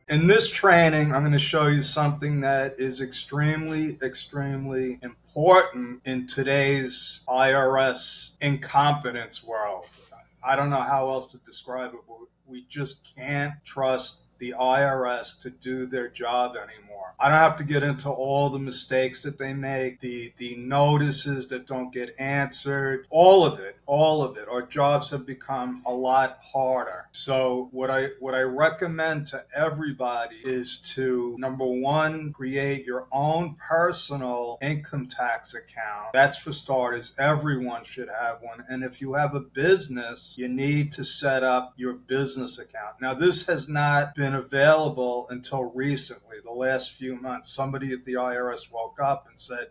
In this training, I'm going to show you something that is extremely, extremely important in today's IRS incompetence world. I don't know how else to describe it, but we just can't trust the IRS to do their job anymore. I don't have to get into all the mistakes that they make, the notices that don't get answered, all of it, all of it. Our jobs have become a lot harder. So what I recommend to everybody is to, number one, create your own personal income tax account. That's for starters. Everyone should have one. And if you have a business, you need to set up your business account. Now, this has not been available until recently, the last few months. Somebody at the IRS woke up and said,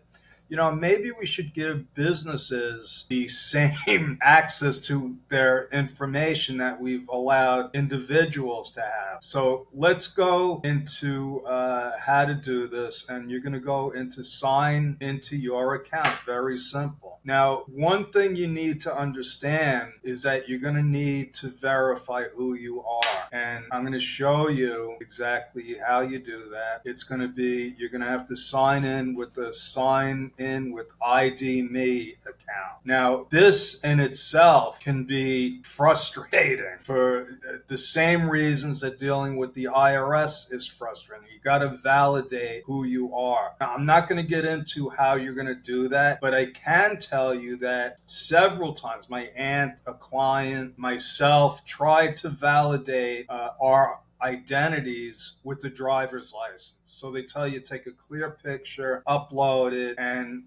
maybe we should give businesses the same access to their information that we've allowed individuals to have. So let's go into how to do this, and you're going to go into sign into your account. Very simple. Now, one thing you need to understand is that you're going to need to verify who you are. And I'm going to show you exactly how you do that. It's going to be, you're going to have to sign in with the sign in with ID Me account. Now, this in itself can be frustrating for the same reasons that dealing with the IRS is frustrating. You got to validate who you are. Now, I'm not going to get into how you're going to do that, but I can tell you that several times my aunt, a client, myself tried to validate our identities with the driver's license. So they tell you take a clear picture, upload it, and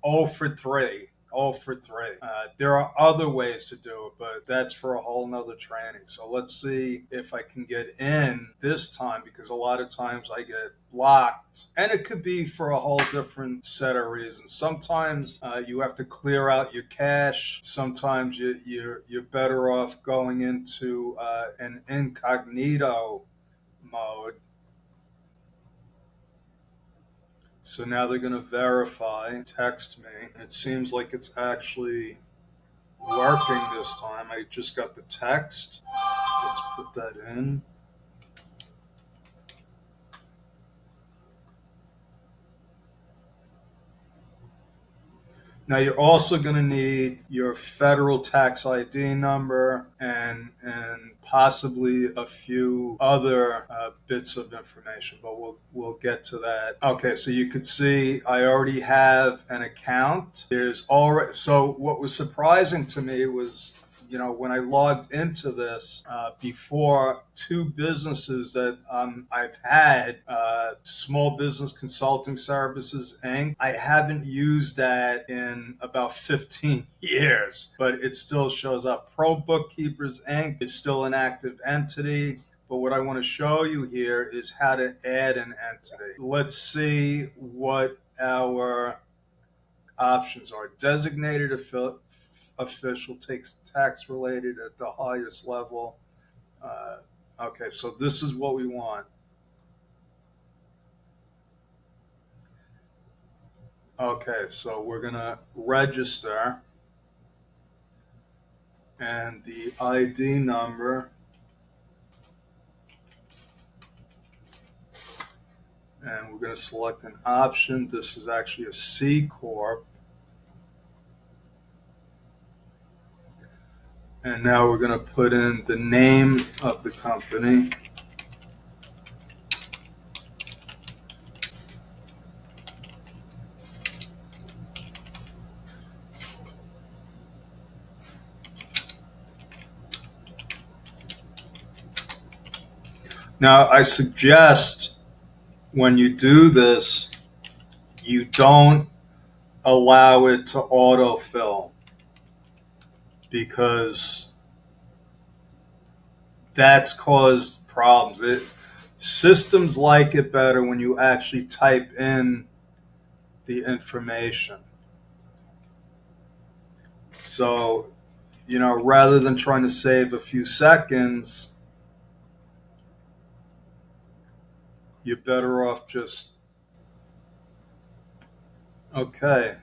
0 for 3. 0 for 3. There are other ways to do it, but that's for a whole nother training. So let's see if I can get in this time, because a lot of times I get blocked, and it could be for a whole different set of reasons. Sometimes you have to clear out your cache. Sometimes you're better off going into an incognito mode. So now they're going to verify, text me. It seems like it's actually working this time. I just got the text. Let's put that in. Now you're also going to need your federal tax ID number and possibly a few other bits of information, but we'll get to that. Okay, so you could see I already have an account. There's already, so what was surprising to me was, when I logged into this before, two businesses that I've had, Small Business Consulting Services, Inc. I haven't used that in about 15 years, but it still shows up. Pro Bookkeepers, Inc. is still an active entity. But what I want to show you here is how to add an entity. Let's see what our options are. Designated official takes tax related at the highest level. Okay, so this is what we want. Okay, so we're going to register, and the ID number, and we're going to select an option. This is actually a C Corp. And now we're going to put in the name of the company. Now, I suggest when you do this, you don't allow it to autofill, because that's caused problems. Systems like it better when you actually type in the information. So, rather than trying to save a few seconds, you're better off just, okay.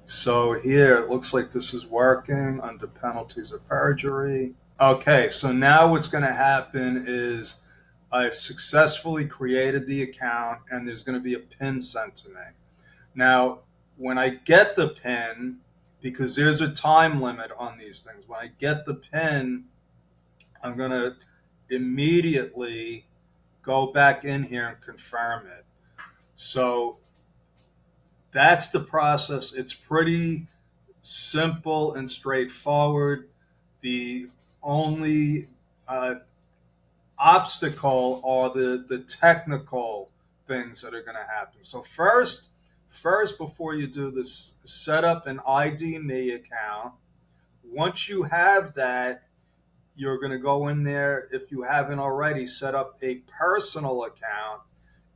So here, it looks like this is working under penalties of perjury. Okay, so now what's going to happen is I've successfully created the account, and there's going to be a PIN sent to me. Now, when I get the PIN, because there's a time limit on these things, when I get the PIN, I'm going to immediately go back in here and confirm it. So that's the process. It's pretty simple and straightforward. The only obstacle are the technical things that are going to happen. So first before you do this, set up an ID Me account. Once you have that, you're going to go in there, if you haven't already, set up a personal account.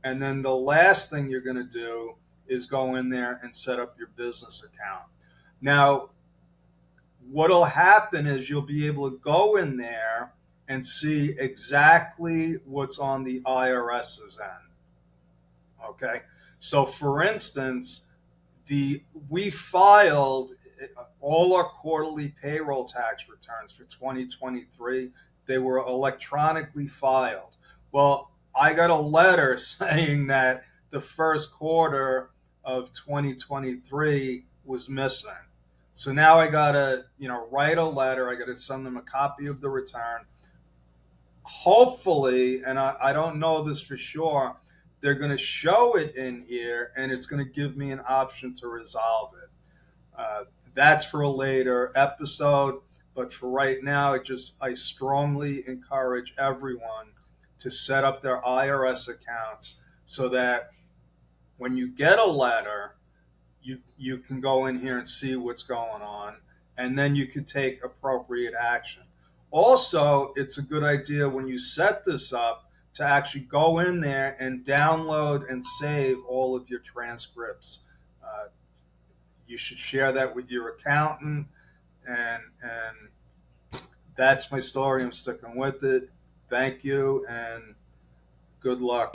And then the last thing you're going to do is go in there and set up your business account. Now, what'll happen is you'll be able to go in there and see exactly what's on the IRS's end. Okay. So for instance, we filed all our quarterly payroll tax returns for 2023. They were electronically filed. Well, I got a letter saying that the first quarter of 2023 was missing. So now I gotta, write a letter. I gotta send them a copy of the return. Hopefully, and I don't know this for sure, they're going to show it in here, and it's going to give me an option to resolve it. Uh, that's for a later episode, but for right now, I strongly encourage everyone to set up their IRS accounts so that when you get a letter, you can go in here and see what's going on, and then you can take appropriate action. Also, it's a good idea when you set this up to actually go in there and download and save all of your transcripts. Uh, you should share that with your accountant, and that's my story. I'm sticking with it. Thank you, and good luck.